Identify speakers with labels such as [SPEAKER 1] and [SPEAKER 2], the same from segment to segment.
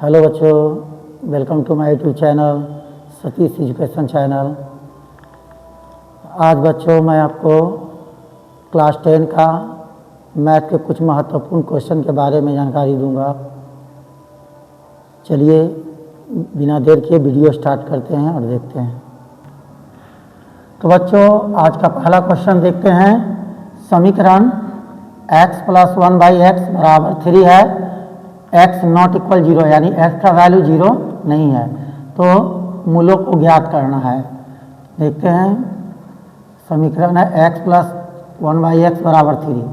[SPEAKER 1] Hello बच्चों, welcome to my YouTube channel Satish education channel. आज बच्चों मैं आपको क्लास 10 का मैथ के कुछ महत्वपूर्ण क्वेश्चन के बारे में जानकारी दूंगा। चलिए बिना देर के वीडियो स्टार्ट करते हैं और देखते हैं। तो बच्चों आज का पहला क्वेश्चन देखते हैं। समीकरण x + 1/x = 3 है, x नॉट इक्वल 0 यानी x का वैल्यू 0 नहीं है, तो मूलों को ज्ञात करना है। देखते हैं, समीकरण है x + 1/x = 3।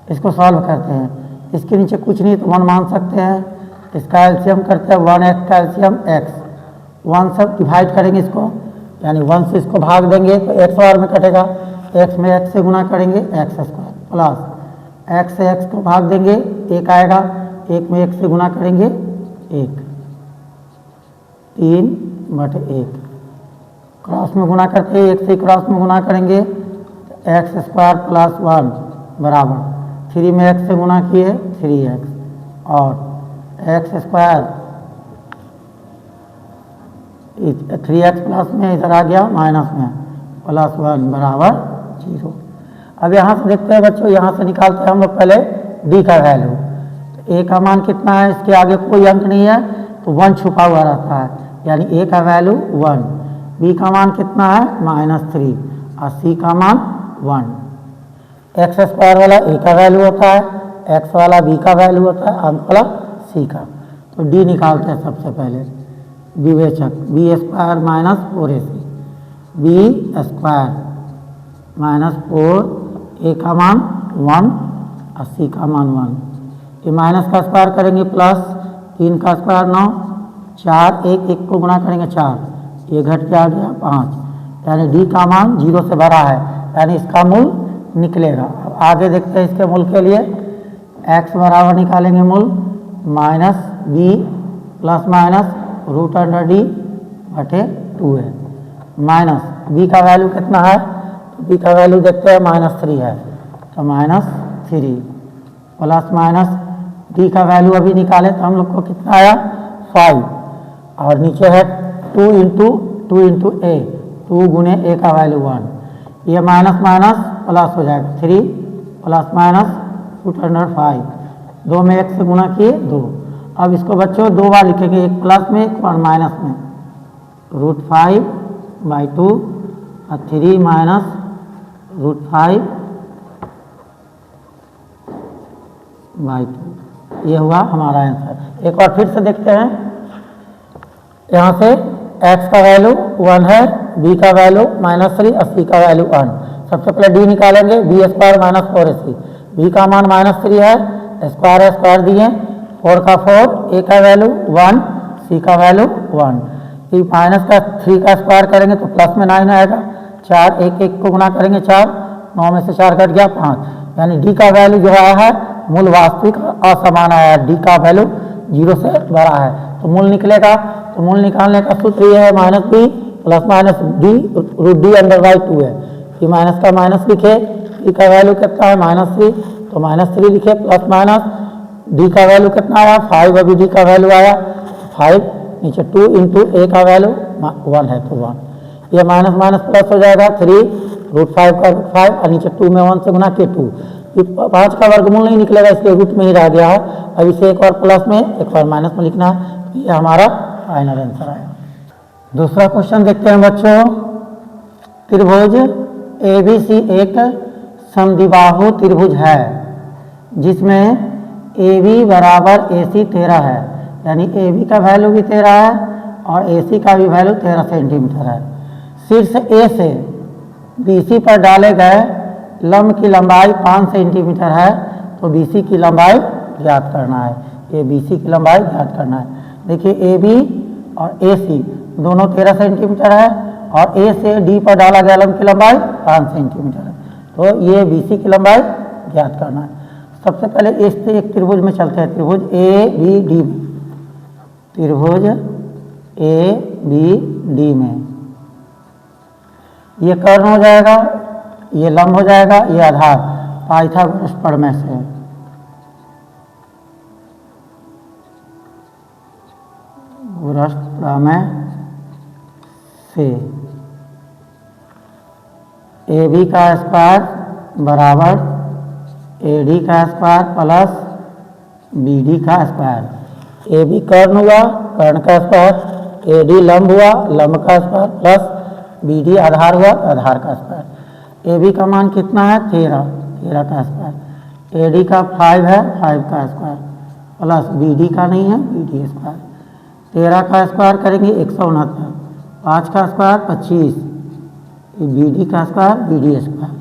[SPEAKER 1] इसको सॉल्व करते हैं। इसके नीचे कुछ नहीं तो 1 मान सकते हैं। इसका एलसीएम करते हैं, 1x का एलसीएम x, 1 से डिवाइड करेंगे इसको, यानी 1 से इसको भाग देंगे तो x और में कटेगा, x में x से गुना करेंगे x² प्लस x से x को भाग देंगे 1 आएगा, 1 में 1 से गुना करेंगे 1, 3/1 क्रॉस में गुना करते हैं, 1 से क्रॉस में गुना करेंगे x² + 1 बराबर 3 में x से गुना किए 3x और x² 3x प्लस में इधर आ गया माइनस में +1 बराबर 0। अब यहाँ से देखते हैं बच्चों, यहाँ से निकालते हैं हम लोग पहले d का वैल्यू। a का मान कितना है, इसके आगे कोई अंक नहीं है तो 1 छुपा हुआ रहता है, यानी a का वैल्यू 1, b का मान कितना है -3 और c का मान 1। x² वाला a का वैल्यू होता है, x वाला b का वैल्यू होता है, अंक वाला c का। तो d निकालते हैं सबसे पहले। विवेचक b² - 4ac, b² -4, a का मान 1 और c का मान 1। ये माइनस का स्क्वायर करेंगे प्लस 3 का स्क्वायर 9, 4 1 को गुना करेंगे 4, ये घट के आ गया 5, यानी d का मान 0 से बड़ा है, यानी इसका मूल निकलेगा। अब आगे देखते हैं इसके मूल के लिए। x बराबर निकालेंगे मूल -b ± √d/2 है, माइनस b का वैल्यू कितना है, तो b का वैल्यू देखते हैं -3 है, तो -3 प्लस माइनस d का वैल्यू अभी निकाले तो हम लोग को कितना आया 5, और नीचे है 2 × a, 2 गुने a का वैल्यू 1, ये माइनस माइनस प्लस हो जाएगा 3 प्लस माइनस √5, 2 में 1 से गुना किए 2। अब इसको बच्चों 2 बार लिखेंगे, एक प्लस में एक और माइनस में, √5/2 और 3 माइनस √5/2, ये हुआ हमारा आंसर। एक बार फिर से देखते हैं। यहाँ से x का वैल्यू 1 है, b का वैल्यू -3 और c का वैल्यू 1। सबसे पहले d निकालेंगे, b² - 4ac, b का मान -3 है, स्क्वायर दिए 4 का 4, a का वैल्यू 1, c का वैल्यू 1। फिर माइनस का 3 का स्क्वायर करेंगे तो प्लस में 9 आएगा, 4 1 को गुना करेंगे 4, 9 में से 4 कट गया 5, यानी d का वैल्यू जो आया है मूल वास्तविक असमान आया है, d का वैल्यू 0 से बड़ा है, तो मूल निकलेगा। तो मूल निकालने का सूत्र ये है -b ± d/2 है। फिर माइनस का माइनस लिखे, d का वैल्यू कितना है -3, तो -3 लिखे प्लस माइनस d का वैल्यू कितना आया 5, अभी d का वैल्यू आया 5, नीचे 2 × a का वैल्यू 1 है तो 1, ये माइनस माइनस प्लस हो जाएगा 3 √5 का 5 और नीचे 2 में 1 से गुना के 2, 5 का वर्गमूल नहीं निकलेगा इसलिए रूट में ही रह गया है। अब इसे एक और प्लस में एक और माइनस में लिखना है, तो ये हमारा फाइनल आंसर आया। दूसरा क्वेश्चन देखते हैं बच्चों। त्रिभुज ABC एक समद्विबाहु त्रिभुज है जिसमें AB = AC 13 है, यानी AB का वैल्यू भी 13 है और AC का भी वैल्यू 13 सेंटीमीटर है। शीर्ष A से BC पर डाले गए लंब की लंबाई 5 सेंटीमीटर है, तो BC की लंबाई ज्ञात करना है। ये BC की लंबाई ज्ञात करना है। देखिए AB और AC दोनों 13 सेंटीमीटर है और A से D पर डाला गया लंब की लंबाई 5 सेंटीमीटर है, तो ये BC की लंबाई ज्ञात करना है। सबसे पहले इस से एक त्रिभुज में चलते हैं, त्रिभुज ABD में, त्रिभुज ABD में ये कर्ण हो जाएगा, ये लंब हो जाएगा, ये आधार पाइथागोरस प्रमेय से। चतुरस्र प्रमेय से ए बी का स्क्वायर बराबर ए डी का स्क्वायर प्लस बी डी का स्क्वायर। ए बी कर्ण हुआ, कर्ण का स्क्वायर, ए डी लंब हुआ, लंब का स्क्वायर प्लस बी डी आधार हुआ, आधार का स्क्वायर। ए बी का मान कितना है 13, 13 का स्क्वायर। ए डी का 5 है, 5 का स्क्वायर प्लस बी डी का नहीं है, बी डी स्क्वायर। 13 का स्क्वायर करेंगे 169, 5 का स्क्वायर 25, बी डी का square, B D square.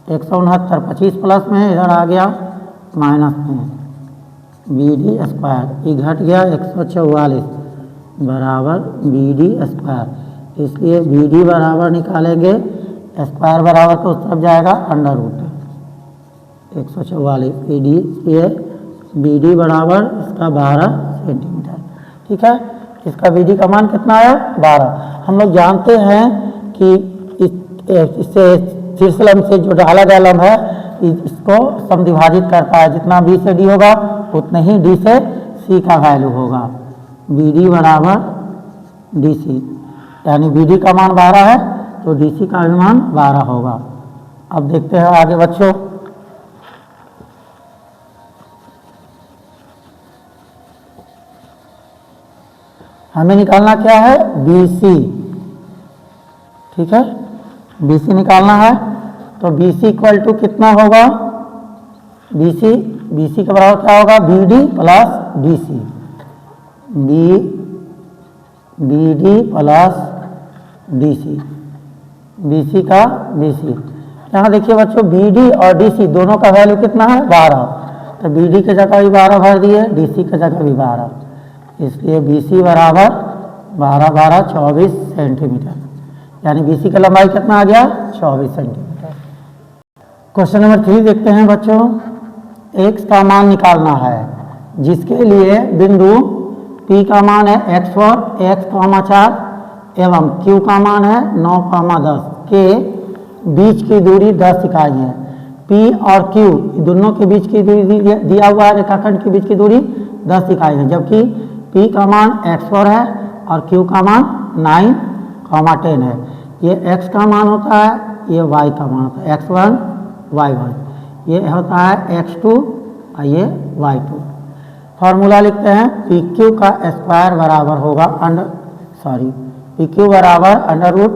[SPEAKER 1] 169 25 plus में इधर आ गया माइनस में, बी डी स्क्वायर ये घट गया 144 बराबर बी डी स्क्वायर। इसलिए बी डी बराबर निकालेंगे, स्क्वायर बराबर तो उस तरफ जाएगा अंडर रूट 144 बी डी, इसलिए बी डी बराबर इसका 12 सेंटीमीटर। ठीक है, इसका बी डी का मान कितना आया 12। हम लोग जानते हैं कि इससे शीर्ष लंब से जो ढाला गया लंब है इसको समद्विभाजित करता है, जितना बी से डी होगा उतने ही डी से सी का वैल्यू होगा। बी डी बराबर डी सी, यानी बी डी का मान 12 है तो डी सी का भी मान 12 होगा। अब देखते हैं आगे बच्चों, हमें निकालना क्या है बी सी। ठीक है, बी सी निकालना है तो बी सी इक्वल टू कितना होगा, बी सी के बराबर क्या होगा B D plus D C, B D plus D C, B C का बी सी। यहाँ देखिए बच्चों बी डी और डी सी दोनों का वैल्यू कितना है 12, तो बी डी की जगह भी 12 भर दिए, डी सी की जगह भी 12, इसलिए बी सी बराबर 12 12 24 सेंटीमीटर, यानी बी सी का लंबाई कितना आ गया 24 सेंटीमीटर। क्वेश्चन नंबर 3 देखते हैं बच्चों, x का मान निकालना है जिसके लिए बिंदु P का मान है x4, x, 4 एवं Q का मान है 9, 10 के बीच की दूरी 10 इकाई है। P और Q दोनों के बीच की दूरी दिया हुआ है, रेखाखंड के बीच की दूरी 10 इकाई है, जबकि P का मान x4 है और Q का मान 9, 10 है। ये x का मान होता है, ये y का मान होता है, x1 y1, ये होता है x2 और ये y2। फॉर्मूला लिखते हैं PQ का स्क्वायर बराबर होगा PQ बराबर under root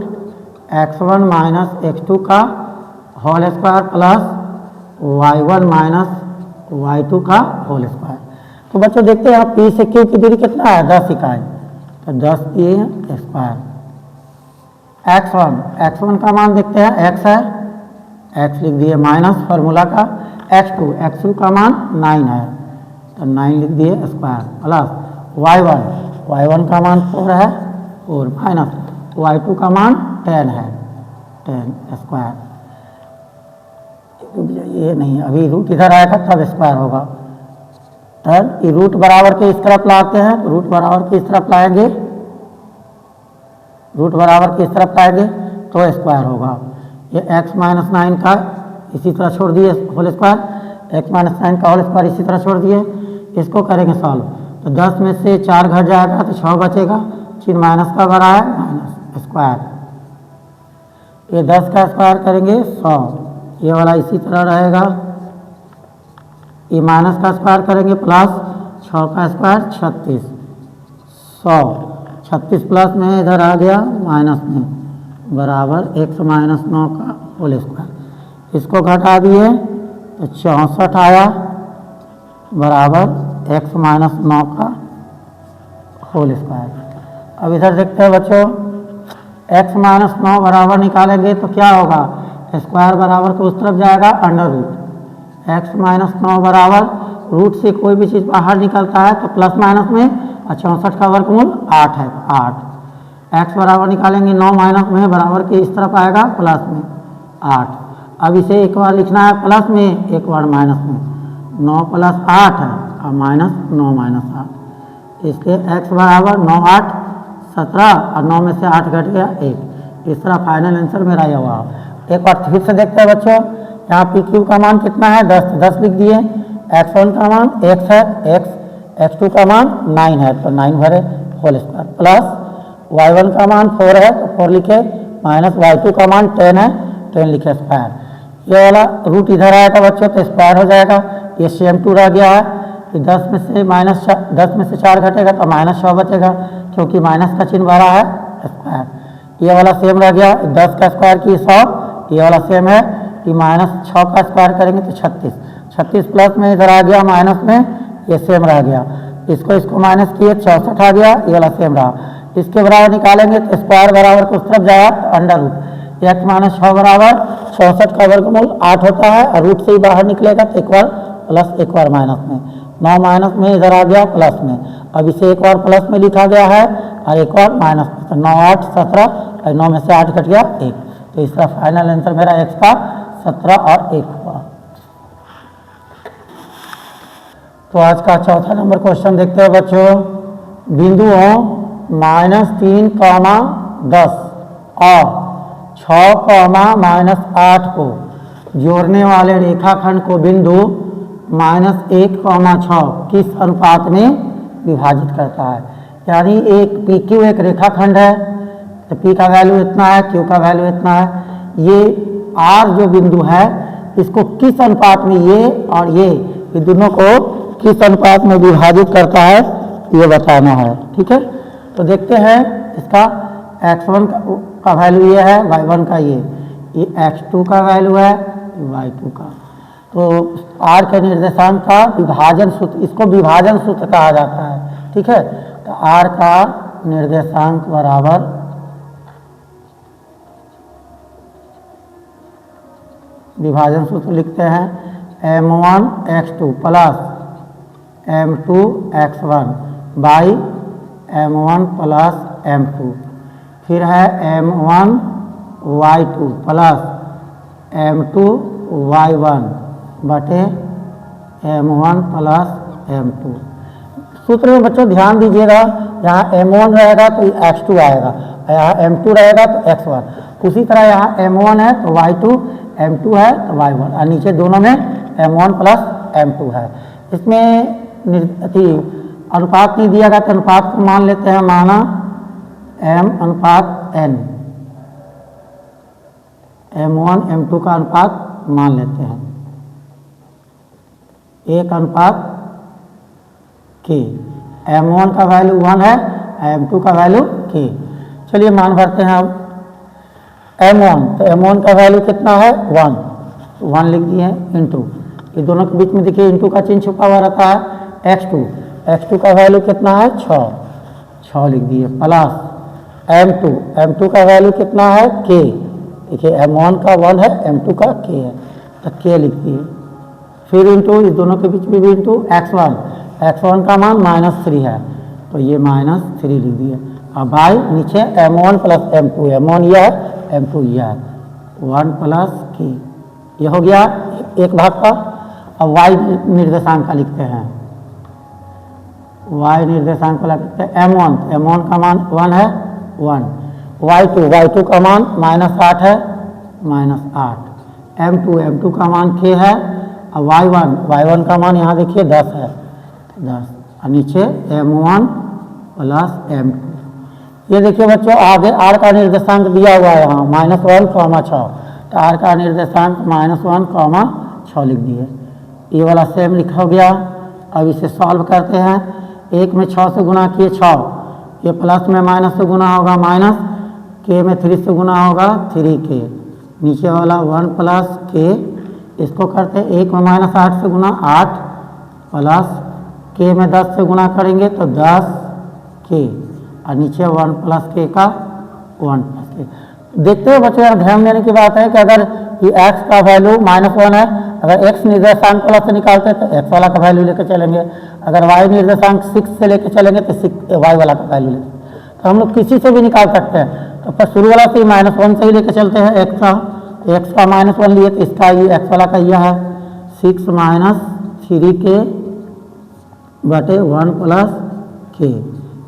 [SPEAKER 1] x1 minus x2 का whole square plus y1 minus y2 का होल स्क्वायर। तो बच्चों देखते हैं P से Q की दूरी कितना है 10 इकाई, तो 10 ये स्क्वायर। x1 का मान देखते हैं x है, x लिख दिए माइनस फार्मूला का, x2 का मान 9 है तो 9 लिख दिए स्क्वायर प्लस y1 का मान 4 है 4 माइनस y2 का मान 10 है 10 स्क्वायर। ये नहीं, अभी रूट इधर आएगा तब स्क्वायर होगा, तब ये रूट बराबर के इस तरफ लाते हैं, रूट बराबर के इस तरफ लाएंगे, रूट बराबर के इस तरफ लाएंगे तो स्क्वायर होगा। ये x माइनस 9 का इसी तरह छोड़ दिए होल स्क्वायर, x माइनस 9 का होल स्क्वायर इसी तरह छोड़ दिए, इसको करेंगे सॉल्व तो 10 में से 4 घट जाएगा तो 6 बचेगा, चिन्ह माइनस का बड़ा है माइनस स्क्वायर। ये 10 का स्क्वायर करेंगे 100, ये वाला इसी तरह रहेगा, ये माइनस का स्क्वायर करेंगे प्लस 6 का स्क्वायर 36, 100 36 प्लस में इधर आ गया माइनस में बराबर x माइनस 9 का होल स्क्वायर, इसको घटा दिए तो 64 आया बराबर x माइनस 9 का होल स्क्वायर। अब इधर देखते हैं बच्चों x माइनस 9 बराबर निकालेंगे तो क्या होगा, स्क्वायर बराबर को उस तरफ जाएगा अंडर रूट, x माइनस 9 बराबर रूट से कोई भी चीज़ बाहर निकलता है तो प्लस माइनस में, और 64 का वर्गमूल 8 है 8, x बराबर निकालेंगे 9 माइनस में बराबर के इस तरफ आएगा प्लस में 8। अब इसे एक बार लिखना है प्लस में, एक बार माइनस में, 9 प्लस 8 है और माइनस 9 माइनस 8, इसलिए x बराबर 9 8 17 और 9 में से 8 घट गया 1। इस तरह फाइनल आंसर मेरा यह हुआ। एक बार फिर से देखते हैं बच्चों, यहाँ पी क्यू का मान कितना है 10 लिख दिए, x1 का मान x है, x2 का मान 9 है तो 9 भरे, होल स्क्वायर प्लस y1 का मान 4 है तो 4 लिखे, माइनस y2 का मान 10 है, 10 लिखे स्क्वायर। ये वाला रूट इधर आएगा बच्चों तो स्क्वायर हो जाएगा। ये सेम 2 रह गया है कि 10 में से 4 घटेगा तो -6 बचेगा, क्योंकि माइनस का चिन्ह भरा है स्क्वायर। ये वाला सेम रह गया, 10 का स्क्वायर की 100, ये वाला सेम है कि -6 का स्क्वायर करेंगे तो 36, 36 प्लस में इधर आ गया माइनस में, ये सेम रह गया। इसको माइनस किए 64 आ गया, ये वाला सेम रहा। इसके बराबर निकालेंगे तो स्क्वायर बराबर को उस तरफ जाएगा तो अंडर रूट x माइनस 6 बराबर 64 का वर्गमूल 8 होता है, और रूट से ही बाहर निकलेगा तो एक बार प्लस एक बार माइनस में, 9 माइनस में इधर आ गया प्लस में। अब इसे एक बार प्लस में लिखा गया है और एक बार माइनस में, तो 9 8 17 और 9 में से 8 घट गया 1, तो इसका फाइनल आंसर मेरा x का 17 और 1 हुआ। तो आज का चौथा नंबर क्वेश्चन देखते हैं बच्चों। बिंदुओं -3, 10 और 6, -8 को जोड़ने वाले रेखाखंड को बिंदु -1, 6 किस अनुपात में विभाजित करता है। यानी एक PQ एक रेखाखंड है तो P का वैल्यू इतना है, Q का वैल्यू इतना है। ये R जो बिंदु है इसको किस अनुपात में ये और ये दोनों को किस अनुपात में विभाजित करता है ये बताना है। ठीक है, तो देखते हैं इसका x1 का वैल्यू ये है, y1 का ये x2 का वैल्यू है, y2 का। तो R के निर्देशांक का विभाजन सूत्र, इसको विभाजन सूत्र कहा जाता है। ठीक है, तो R का निर्देशांक बराबर विभाजन सूत्र लिखते हैं m1 x2 plus m2 x1 by m1 plus m2, फिर है m1 y2 plus m2 y1 बटे m1 प्लस m2। सूत्र में बच्चों ध्यान दीजिएगा, यहाँ m1 रहेगा तो x2 आएगा, यहाँ m2 रहेगा तो x1। उसी तरह यहाँ m1 है तो y2, m2 है तो y1, और नीचे दोनों में m1 प्लस m2 है। इसमें अनुपात नहीं दिया गया तो अनुपात को मान लेते हैं, माना m अनुपात n, m1 m2 का अनुपात मान लेते हैं 1 अनुपात k। m1 का वैल्यू 1 है, m2 का वैल्यू k। चलिए मान भरते हैं अब m1, तो m1 का वैल्यू कितना है 1, 1 लिख दिए इंटू, ये दोनों के बीच में देखिए इंटू का चिन्ह छुपा हुआ रहता है, x2 का वैल्यू कितना है 6 लिख दिए, प्लस m2 का वैल्यू कितना है k, देखिए m1 का 1 है, m2 का k है तो k लिख दिए, फिर इंटू इस दोनों के बीच में भी इंटू x1 का मान -3 है तो ये -3 लिख दिए। अब बाई नीचे m1 प्लस m2, m1 यह है, m2 यह है, 1 प्लस k, ये हो गया एक भाग का। अब y निर्देशांक का लिखते हैं, y निर्देशांक को लिखते हैं m1 का मान 1 है, 1, y2 का मान -8 है, -8, m2 का मान k है, और y1 का मान यहाँ देखिए 10 है, 10, और नीचे m1 प्लस m2। ये देखिए बच्चों आगे r का निर्देशांक दिया हुआ है यहाँ -1, 6, तो r का निर्देशांक -1, 6 लिख दिए। ये वाला सेम लिखा हो गया। अब इसे सॉल्व करते हैं, 1 में 6 से गुना किए 6, ये प्लस में माइनस से गुना होगा माइनस, k में 3 से गुना होगा 3k, नीचे वाला 1 प्लस k, इसको करते हैं 1 में -8 से गुना 8 प्लस k में 10 से गुना करेंगे तो 10k, और नीचे 1 प्लस k का 1 प्लस k। देखते हो बच्चों, यार ध्यान देने की बात है कि अगर ये x का वैल्यू -1 है, अगर x निर्देशांक वाला से निकालते हैं तो x वाला का वैल्यू लेकर चलेंगे, अगर y निर्देशांक 6 से लेकर चलेंगे तो y वाला का वैल्यू लेकर, तो हम लोग किसी से भी निकाल सकते हैं। तो पर शुरू वाला से ही -1 से ही लेकर चलते हैं, x का -1 लिए तो इसका ये x वाला का यह है 6 - 3k बटे 1 प्लस k,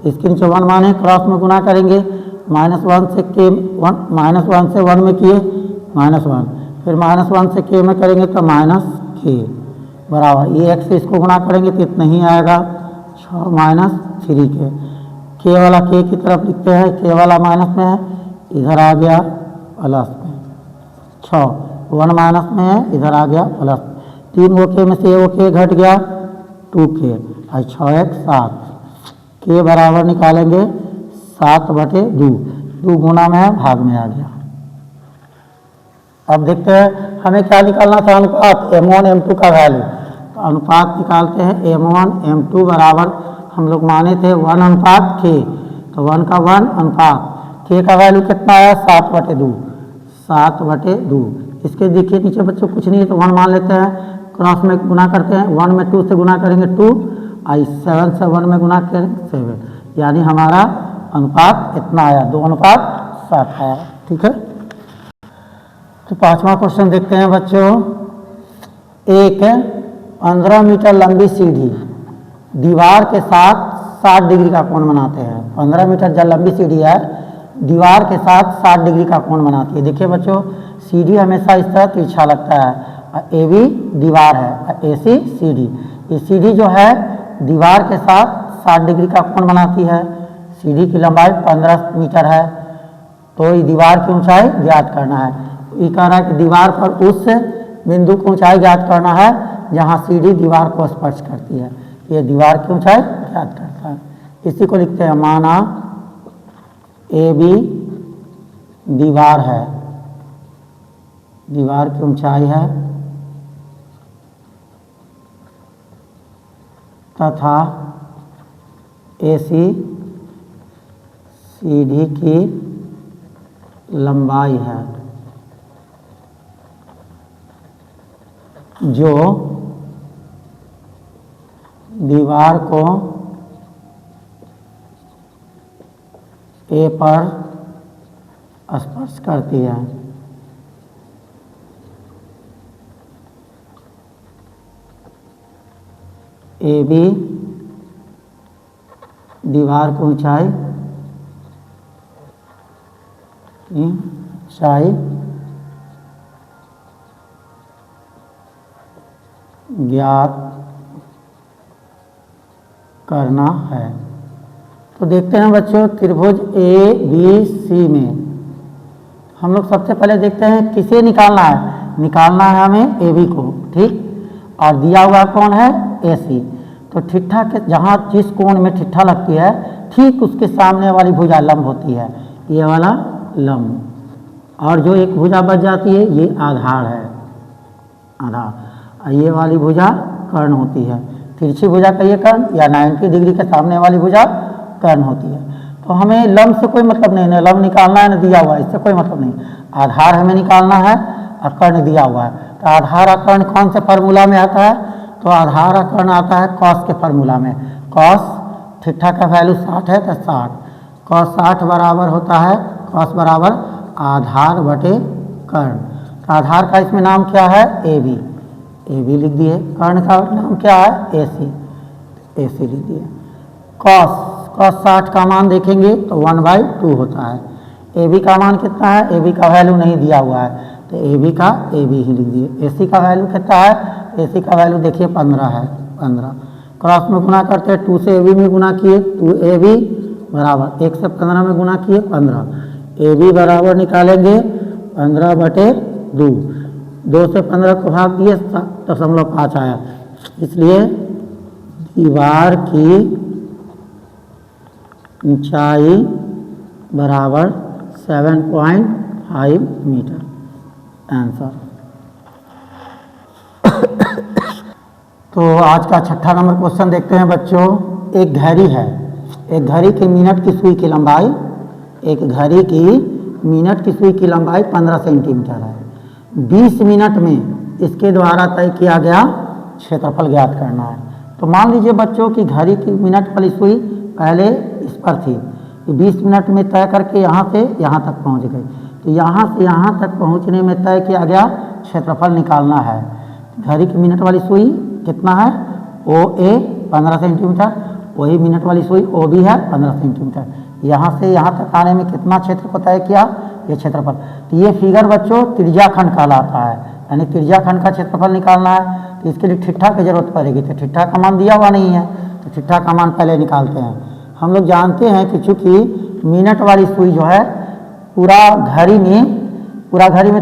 [SPEAKER 1] इसके नीचे 1 माने क्रॉस में गुना करेंगे, -1 से k, -1 से 1 में किए -1, फिर -1 से k में करेंगे तो -k बराबर ये x से इसको गुना करेंगे तो इतना ही आएगा 6 - 3k, के वाला के की तरफ लिखते हैं, के वाला माइनस में है, इधर आ गया प्लस में। 6 1 माइनस में है, इधर आ गया प्लस। 3 ओके में से ओके घट गया 2k और 6x 7 के बराबर निकालेंगे 7/2। 2 गुना में है, भाग में आ गया। अब देखते हैं हमें क्या निकालना था, अनुपात m1 m2 का वैल्यू। तो अनुपात निकालते हैं m1 m2 बराबर, हम लोग माने थे 1 अनुपात k, तो 1 का 1 अनुपात k का वैल्यू कितना है 7/2। 7/2 इसके देखिए नीचे बच्चों कुछ नहीं है तो 1 मान लेते हैं, क्रॉस में गुना करते हैं, 1 में 2 से गुना करेंगे 2 और 7 से 1 में गुना करेंगे 7, यानी हमारा अनुपात इतना आया, 2:7 आया। ठीक है, तो 5वां क्वेश्चन देखते हैं बच्चों। एक 15 मीटर लंबी सीढ़ी दीवार के साथ 60 डिग्री का कोण बनाते हैं। 15 मीटर जो लंबी सीढ़ी है दीवार के साथ 60 डिग्री का कोण बनाती है। देखिए बच्चों, सीढ़ी हमेशा इस तरह तिरछा लगता है, ए बी दीवार है, ए सी सीढ़ी। ये सीढ़ी जो है दीवार के साथ 60 डिग्री का कोण बनाती है। सीढ़ी की लंबाई 15 मीटर है, तो ये दीवार की ऊंचाई ज्ञात करना है। ये कह रहा है कि दीवार पर उस बिंदु की ऊंचाई ज्ञात करना है जहां सीढ़ी दीवार को स्पर्श करती है। ये दीवार की ऊंचाई ज्ञात करता है। इसी को लिखते हैं, माना ए बी दीवार है, दीवार की ऊंचाई है तथा ए सी सीढ़ी की लंबाई है, जो दीवार को ए पर स्पर्श करती है। ए बी दीवार की ऊंचाई ज्ञात करना है। तो देखते हैं बच्चों, त्रिभुज ए बी सी में हम लोग सबसे पहले देखते हैं किसे निकालना है। निकालना है हमें ए बी को, ठीक, और दिया हुआ कौन है ए सी। तो ठिट्ठा के जहाँ जिस कोण में ठिट्ठा लगती है ठीक उसके सामने वाली भुजा लंब होती है, ये वाला लंब, और जो एक भुजा बच जाती है ये आधार है, आधार। ये वाली भुजा कर्ण होती है, तिरछी भुजा का ये कर्ण या 90 डिग्री के सामने वाली भुजा कर्ण होती है। तो हमें लंब से कोई मतलब नहीं, न लंब निकालना है न दिया हुआ है, इससे कोई मतलब नहीं। आधार हमें निकालना है और कर्ण दिया हुआ है। तो आधार और कर्ण कौन से फार्मूला में आता है, तो आधार और कर्ण आता है कॉस के फार्मूला में। कॉस ठिट्ठा का वैल्यू 60 है तो 60, कॉस 60 बराबर होता है कॉस बराबर आधार बटे कर्ण। तो आधार का इसमें नाम क्या है ए बी, ए बी लिख दिए। कर्ण का नाम क्या है ए सी, ए सी लिख दिए। कॉस 60 का मान देखेंगे तो 1/2 होता है। ए बी का मान कितना है, ए बी का वैल्यू नहीं दिया हुआ है तो ए बी का ए बी ही लिख दिए। ए सी का वैल्यू कितना है, ए सी का वैल्यू देखिए 15 है, 15 क्रॉस में गुना करते हैं, 2 से ए बी में गुना किए 2 ए बी बराबर 1 से 15 में गुना किए 15। ए बी बराबर निकालेंगे 15/2, 2 से 15 को भाग दिए 0.5 आया, इसलिए दीवार की ऊंचाई बराबर 7.5 मीटर। आंसर। तो आज का 6ठा नंबर क्वेश्चन देखते हैं बच्चों। एक घड़ी है, एक घड़ी की मिनट की सुई की लंबाई, एक घड़ी की मिनट की सुई की लंबाई 15 सेंटीमीटर है। 20 मिनट में इसके द्वारा तय किया गया क्षेत्रफल ज्ञात करना है। तो मान लीजिए बच्चों कि घड़ी की मिनट वाली सुई पहले इस पर थी, 20 मिनट में तय करके यहाँ से यहाँ तक पहुँच गई। तो यहाँ से यहाँ तक पहुँचने में तय किया गया क्षेत्रफल निकालना है। घड़ी की मिनट वाली सुई कितना है, ओ ए 15 सेंटीमीटर, वही मिनट वाली सुई ओ बी है 15 सेंटीमीटर। यहाँ से यहाँ तक आने में कितना क्षेत्र को तय किया, ये क्षेत्रफल। तो ये फिगर बच्चों त्रिज्याखंड कहलाता है, यानी त्रिज्याखंड का क्षेत्रफल निकालना है। तो इसके लिए ठिट्ठा की जरूरत पड़ेगी, तो ठिट्ठा का मान दिया हुआ नहीं है तो ठिट्ठा का मान पहले निकालते हैं। हम लोग जानते हैं कि चूंकि मिनट वाली सुई जो है पूरा घड़ी में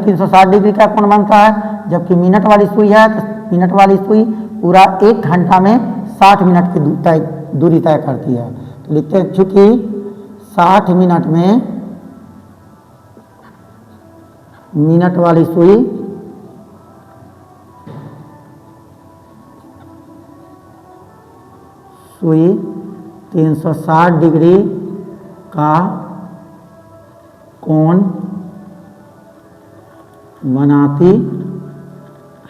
[SPEAKER 1] 360 डिग्री का कोण बनता है, जबकि मिनट वाली सुई है तो मिनट वाली सुई पूरा 1 घंटा में 60 मिनट की दूरी तय करती है। तो लिखते हैं चूंकि 60 मिनट में मिनट वाली सुई सुई 360 डिग्री का कोण बनाती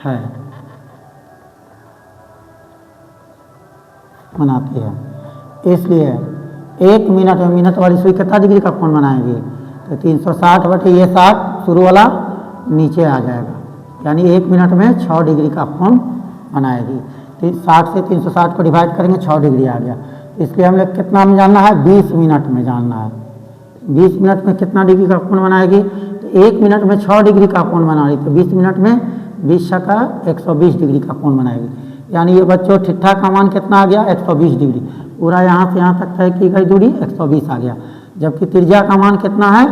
[SPEAKER 1] है इसलिए 1 मिनट में मिनट वाली सुई कितना डिग्री का कोण बनाएगी, तो 360 बटे ये 60 शुरू वाला नीचे आ जाएगा, यानी 1 मिनट में 6 डिग्री का कोण बनाएगी। 60 से 360 को डिवाइड करेंगे 6 डिग्री आ गया। इसलिए हमें कितना में जानना है, 20 मिनट में जानना है। 20 मिनट में कितना डिग्री का कोण बनाएगी, तो 1 मिनट में 6 डिग्री का कोण बना रही, तो 20 मिनट में 20 का 120 डिग्री का कोण बनाएगी। यानी ये बच्चों ठिट्ठा का मान कितना आ गया, 120 डिग्री। पूरा यहाँ से यहाँ तक तय की गई दूरी 120 आ गया, जबकि त्रिज्या का मान कितना है,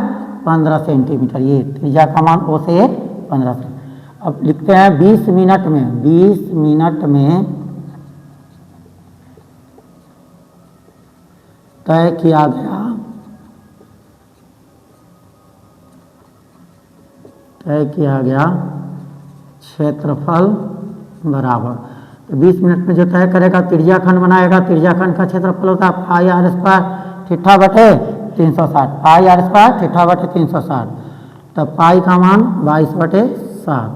[SPEAKER 1] 15 सेंटीमीटर। ये त्रिज्या का मान O से 15 से। अब लिखते हैं 20 मिनट में तय किया गया क्षेत्रफल बराबर, तो 20 मिनट में जो तय करेगा त्रिज्याखंड बनाएगा, त्रिज्याखंड का क्षेत्रफल होता है पाई r स्क्वायर ठिट्ठा बटे 360, पाई r स्क्वायर ठिट्ठा बटे 360, तो पाई का मान 22 बटे 7।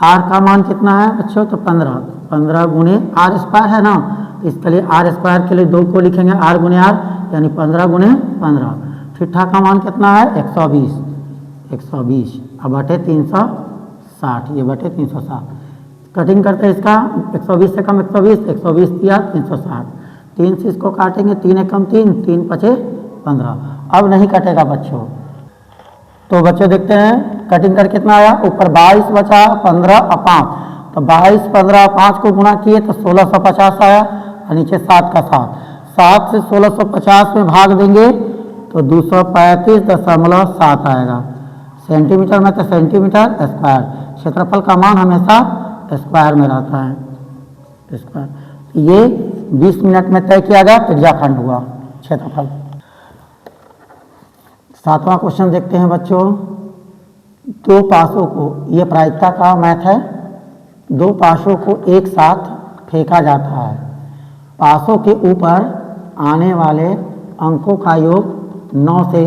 [SPEAKER 1] r का मान कितना है बच्चों, तो 15 गुणे r स्क्वायर है ना, तो इसके लिए r स्क्वायर के लिए 2 को लिखेंगे r गुणे r, यानी 15 गुणे 15। ठिट्ठा का मान कितना है 120 अब बटे 360, ये बटे 360। कटिंग करते हैं इसका, 120 से कम 120 दिया 360, 3 से इसको काटेंगे, 3 एकम 3 पचे 15। अब नहीं कटेगा बच्चों, तो बच्चों देखते हैं कटिंग कर कितना आया, ऊपर 22 बचा 15 और 5, तो 22 15 और 5 को गुणा किए तो 1650 आया, और नीचे 7 का 7 से 1650 में भाग देंगे तो 235.7 आएगा। सेंटीमीटर में तो सेंटीमीटर स्क्वायर, क्षेत्रफल का मान हमेशा स्क्वायर में रहता है स्क्वायर। ये 20 मिनट में तय किया गया त्रिज्याखंड हुआ क्षेत्रफल। 7वां क्वेश्चन देखते हैं बच्चों। 2 पासों को, ये प्रायिकता का मैथ है, 2 पासों को एक साथ फेंका जाता है, पासों के ऊपर आने वाले अंकों का योग 9 से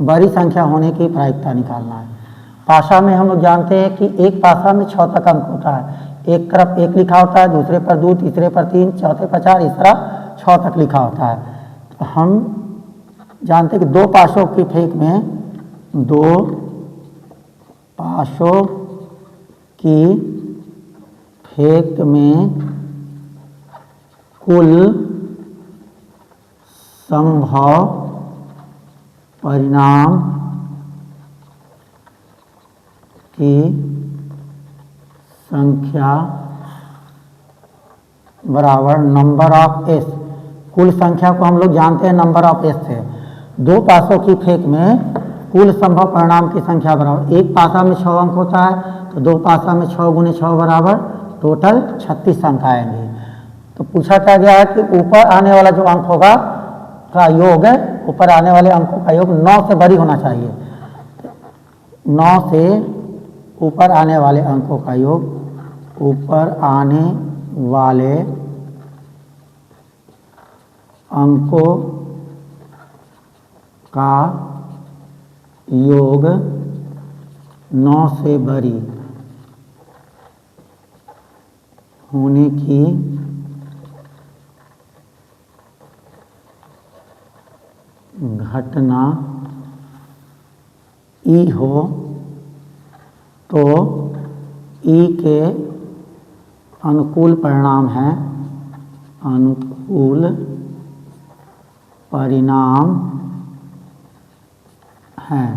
[SPEAKER 1] बड़ी संख्या होने की प्रायिकता निकालना है। पासा में हम लोग जानते हैं कि एक पासा में 6 तक अंक होता है, एक तरफ 1 लिखा होता है, दूसरे पर 2, तीसरे पर 3, चौथे पर 4, इस तरह 6 तक लिखा होता है। तो हम जानते हैं कि 2 पासों की फेंक में 2 पासों की फेंक में कुल संभव परिणाम की संख्या बराबर नंबर ऑफ एस। कुल संख्या को हम लोग जानते हैं नंबर ऑफ एस से। 2 पासों की फेंक में कुल संभव परिणाम की संख्या बराबर, एक पासा में 6 अंक होता है, तो 2 पासा में 6 गुणे 6 बराबर टोटल 36 अंक आएंगे। तो पूछा क्या गया है कि ऊपर आने वाला जो अंक होगा का योग है, ऊपर आने वाले अंकों का योग 9 से बड़ी होना चाहिए। 9 से ऊपर आने वाले अंकों का योग, ऊपर आने वाले अंकों का योग 9 से बड़ी होने की घटना ई हो तो ई के अनुकूल परिणाम है, अनुकूल परिणाम हैं।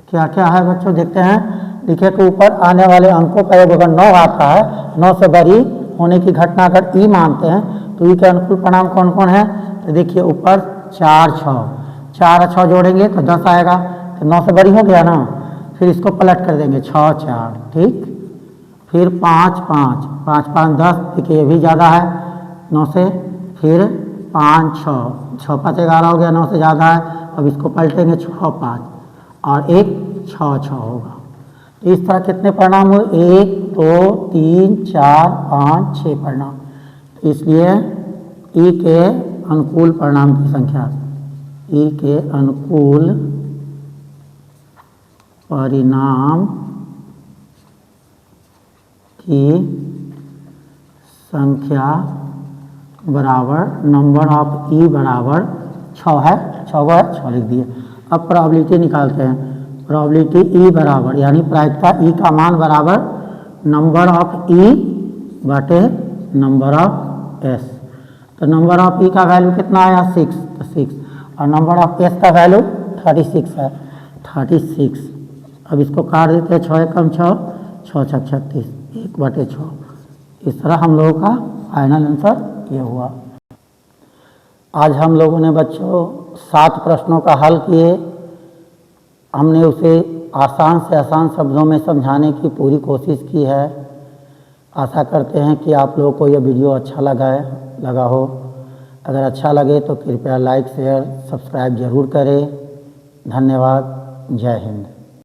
[SPEAKER 1] क्या क्या है बच्चों देखते हैं। देखिए कि ऊपर आने वाले अंकों का योग अगर 9 आता है, 9 से बड़ी होने की घटना अगर ई मानते हैं तो ई के अनुकूल परिणाम कौन कौन है। तो देखिए ऊपर 4 6 4 और 6 जोड़ेंगे तो 10 आएगा, तो 9 से बड़ी हो गया ना। फिर इसको पलट कर देंगे 6 4, ठीक। फिर 5 5 5 5 10, देखिए ये भी ज़्यादा है 9 से। फिर 5 6 6 5 11 हो गया, 9 से ज़्यादा है। अब इसको पलटेंगे 6 5 और 1 6 6 होगा। तो इस तरह कितने परिणाम हुए? 1 2 3 4 5 6 परिणाम। तो इसलिए ई के अनुकूल परिणाम की संख्या, ई के अनुकूल परिणाम की संख्या बराबर नंबर ऑफ ई बराबर 6 है, 6 है, 6 लिख दिए। अब प्रोबेबिलिटी निकालते हैं। प्रोबेबिलिटी ई बराबर यानी प्रायिकता ई का मान बराबर नंबर ऑफ ई बटे नंबर ऑफ एस। तो नंबर ऑफ ई का वैल्यू कितना आया? 6, तो 6, और नंबर ऑफ एस का वैल्यू 36 है, 36। अब इसको काट देते हैं, 6 कम 6 6 6 36, 1 बटे 6। इस तरह हम लोगों का फाइनल आंसर ये हुआ। आज हम लोगों ने बच्चों 7 प्रश्नों का हल किए। हमने उसे आसान से आसान शब्दों में समझाने की पूरी कोशिश की है। आशा करते हैं कि आप लोगों को यह वीडियो अच्छा लगा हो। अगर अच्छा लगे तो कृपया लाइक शेयर सब्सक्राइब जरूर करें। धन्यवाद। जय हिंद।